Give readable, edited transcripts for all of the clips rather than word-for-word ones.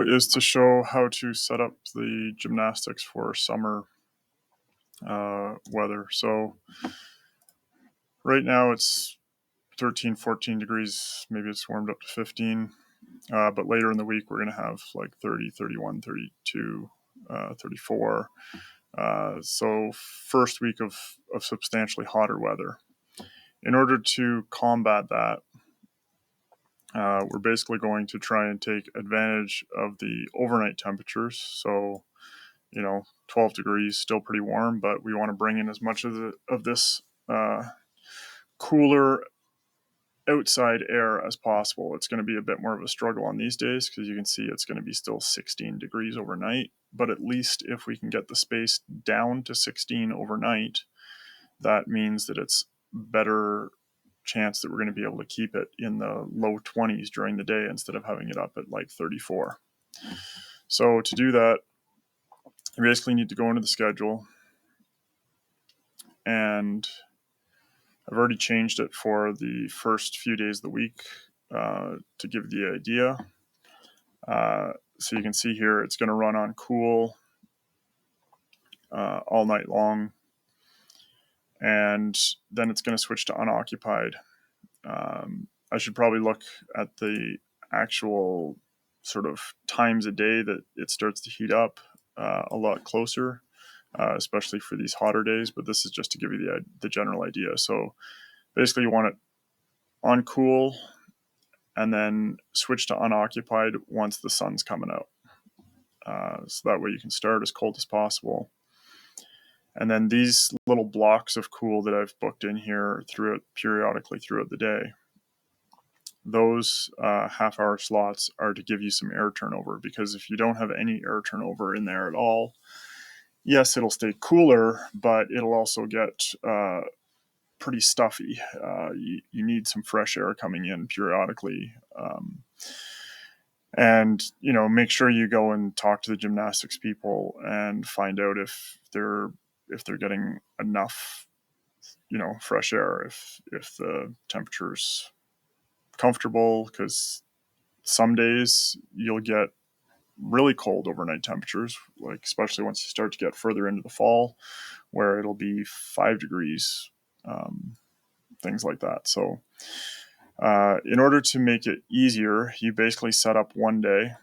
is to show how to set up the gymnastics for summer weather. So right now it's 13, 14 degrees. Maybe it's warmed up to 15. But later in the week, we're going to have like 30, 31, 32, 34. So first week of substantially hotter weather. In order to combat that, we're basically going to try and take advantage of the overnight temperatures. So, 12 degrees, still pretty warm, but we want to bring in as much of this cooler outside air as possible. It's going to be a bit more of a struggle on these days because you can see it's going to be still 16 degrees overnight. But at least if we can get the space down to 16 overnight, that means that it's better chance that we're going to be able to keep it in the low 20s during the day instead of having it up at like 34. So to do that, you basically need to go into the schedule, and I've already changed it for the first few days of the week to give the idea. So you can see here it's going to run on cool all night long, and then it's going to switch to unoccupied. I should probably look at the actual sort of times a day that it starts to heat up a lot closer, especially for these hotter days. But this is just to give you the general idea. So basically you want it on cool and then switch to unoccupied once the sun's coming out. So that way you can start as cold as possible. And then these little blocks of cool that I've booked in here periodically throughout the day, those half-hour slots are to give you some air turnover, because if you don't have any air turnover in there at all, yes, it'll stay cooler, but it'll also get pretty stuffy. You need some fresh air coming in periodically. And, make sure you go and talk to the gymnastics people and find out if they're getting enough, fresh air, if the temperature's comfortable, because some days you'll get really cold overnight temperatures, like especially once you start to get further into the fall, where it'll be 5 degrees, things like that. So in order to make it easier, you basically set up one day,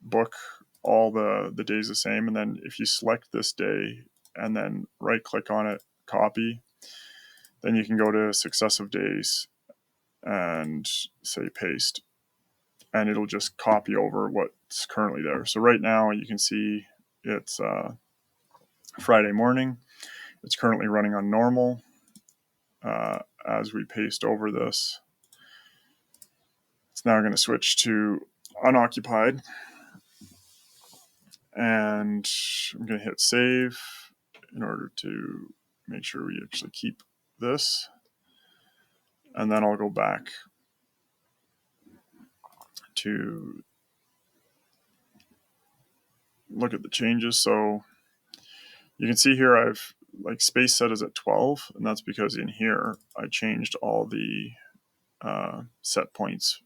book all the days the same, and then if you select this day and then right click on it, copy, then you can go to successive days and say paste, and it'll just copy over what's currently there. So right now you can see it's Friday morning. It's currently running on normal. As we paste over this, it's now going to switch to unoccupied, and I'm going to hit save in order to make sure we actually keep this, and then I'll go back to look at the changes. So you can see here I've space set is at 12, and that's because in here I changed all the set points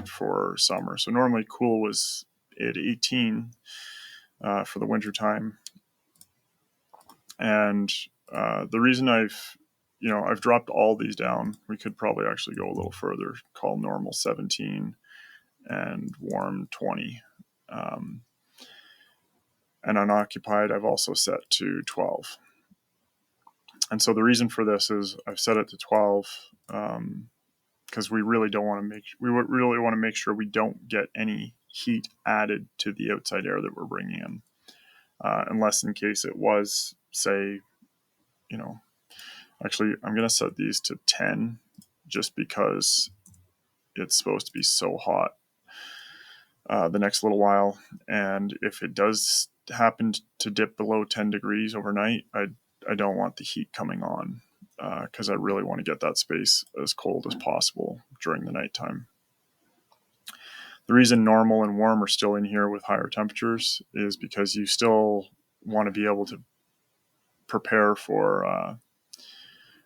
for summer. So normally cool was at 18 for the winter time, and the reason I've dropped all these down, we could probably actually go a little further, call normal 17 and warm 20. And unoccupied I've also set to 12. And so the reason for this is I've set it to 12 because we really want to make sure we don't get any heat added to the outside air that we're bringing in, unless in case it was, say, actually I'm going to set these to 10 just because it's supposed to be so hot the next little while. And if it does happen to dip below 10 degrees overnight, I don't want the heat coming on, because I really want to get that space as cold as possible during the nighttime. The reason normal and warm are still in here with higher temperatures is because you still want to be able to prepare for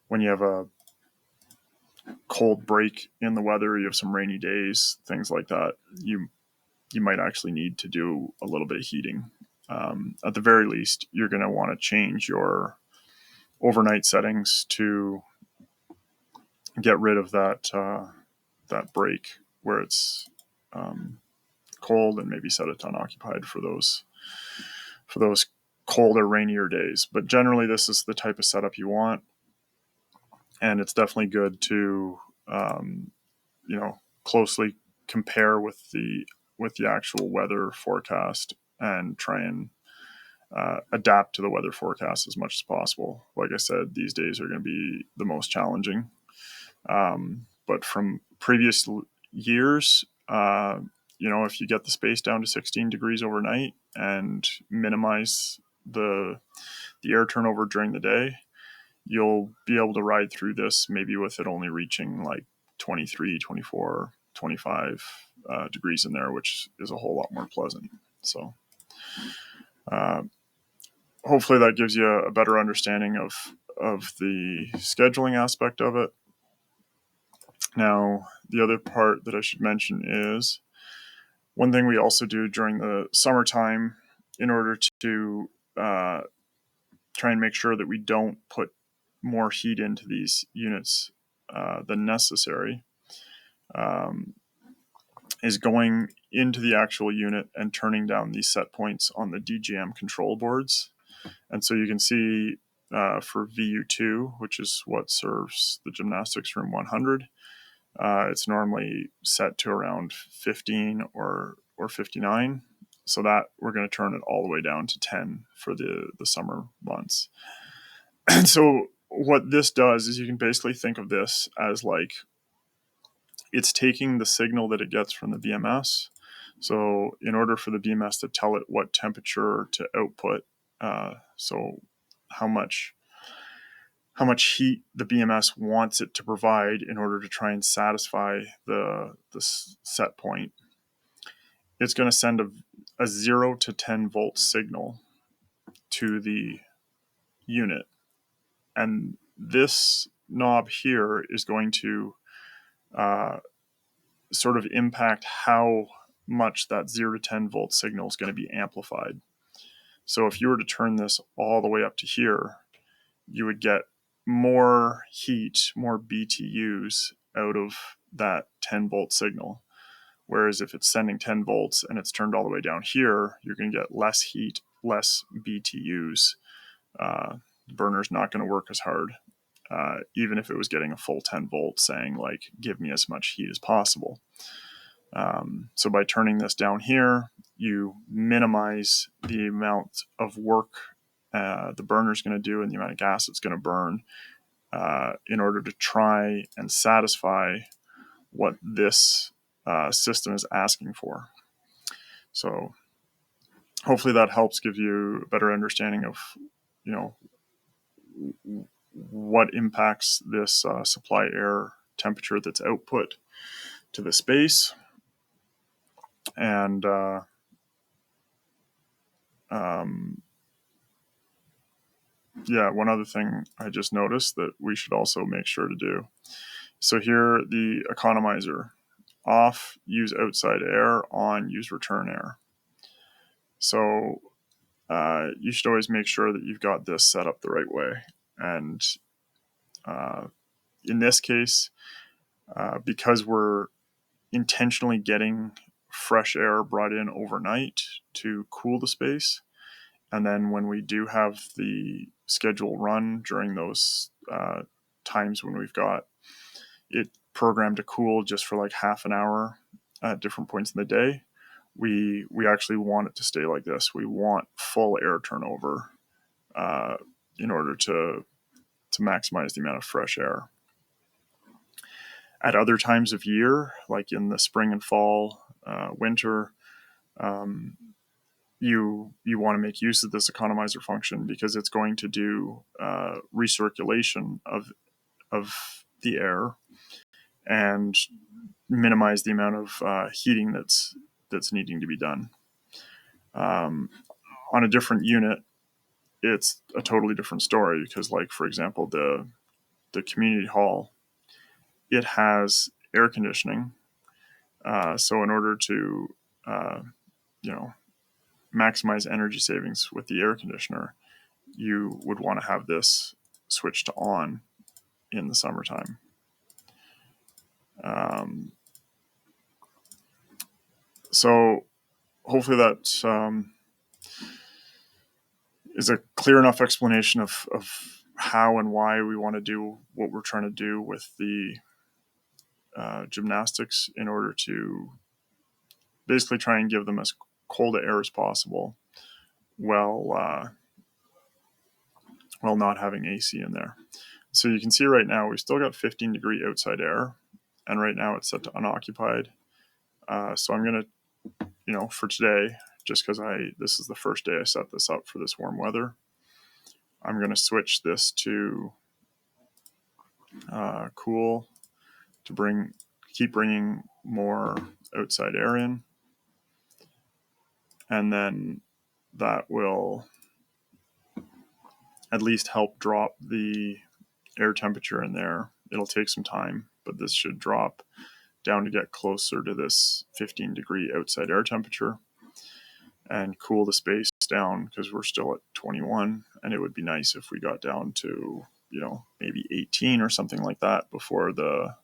when you have a cold break in the weather, you have some rainy days, things like that, you might actually need to do a little bit of heating. At the very least, you're going to want to change your overnight settings to get rid of that break where it's cold, and maybe set it to unoccupied for those colder, rainier days. But generally, this is the type of setup you want, and it's definitely good to closely compare with the actual weather forecast and try and adapt to the weather forecast as much as possible. Like I said, these days are going to be the most challenging. But from previous years, if you get the space down to 16 degrees overnight and minimize the air turnover during the day, you'll be able to ride through this maybe with it only reaching like 23, 24, 25 degrees in there, which is a whole lot more pleasant. So hopefully that gives you a better understanding of the scheduling aspect of it. Now, the other part that I should mention is one thing we also do during the summertime in order to try and make sure that we don't put more heat into these units than necessary is going into the actual unit and turning down these set points on the DGM control boards. And so you can see for VU2, which is what serves the gymnastics room 100, it's normally set to around 15 or 59. So that we're going to turn it all the way down to 10 for the summer months. And so what this does is you can basically think of this as like it's taking the signal that it gets from the BMS. So in order for the BMS to tell it what temperature to output, so how much heat the BMS wants it to provide in order to try and satisfy the set point, it's going to send a 0 to 10 volt signal to the unit. And this knob here is going to sort of impact how much that 0 to 10 volt signal is going to be amplified. So if you were to turn this all the way up to here, you would get more heat, more BTUs out of that 10 volt signal. Whereas if it's sending 10 volts and it's turned all the way down here, you're going to get less heat, less BTUs. The burner's not going to work as hard, even if it was getting a full 10 volts saying, like, give me as much heat as possible. So by turning this down here, you minimize the amount of work the burner's going to do and the amount of gas it's going to burn in order to try and satisfy what this system is asking for. So hopefully that helps give you a better understanding of, what impacts this supply air temperature that's output to the space. And one other thing I just noticed that we should also make sure to do. So here, the economizer: off, use outside air; on, use return air. So you should always make sure that you've got this set up the right way. And in this case, because we're intentionally getting fresh air brought in overnight to cool the space, and then when we do have the schedule run during those times when we've got it programmed to cool just for like half an hour at different points in the day, we actually want it to stay like this. We want full air turnover in order to maximize the amount of fresh air. At other times of year, like in the spring and fall, winter, you want to make use of this economizer function because it's going to do recirculation of the air and minimize the amount of heating that's needing to be done. On a different unit, it's a totally different story because, like, for example, the community hall, it has air conditioning. So in order to, you know, maximize energy savings with the air conditioner, you would want to have this switched to on in the summertime. So hopefully that is a clear enough explanation of how and why we want to do what we're trying to do with the gymnastics, in order to basically try and give them as cold air as possible while not having AC in there. So you can see right now we still got 15-degree outside air, and right now it's set to unoccupied. So I'm going to, for today, just because this is the first day I set this up for this warm weather, I'm going to switch this to cool to keep bringing more outside air in, and then that will at least help drop the air temperature in there. It'll take some time, but this should drop down to get closer to this 15-degree outside air temperature and cool the space down, because we're still at 21, and it would be nice if we got down to, maybe 18 or something like that before the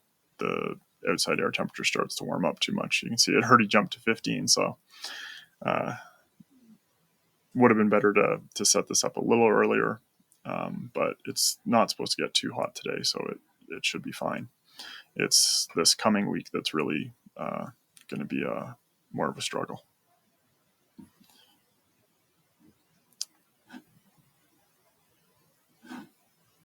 outside air temperature starts to warm up too much. You can see it already jumped to 15, so would have been better to set this up a little earlier, but it's not supposed to get too hot today, so it should be fine. It's this coming week that's really going to be more of a struggle.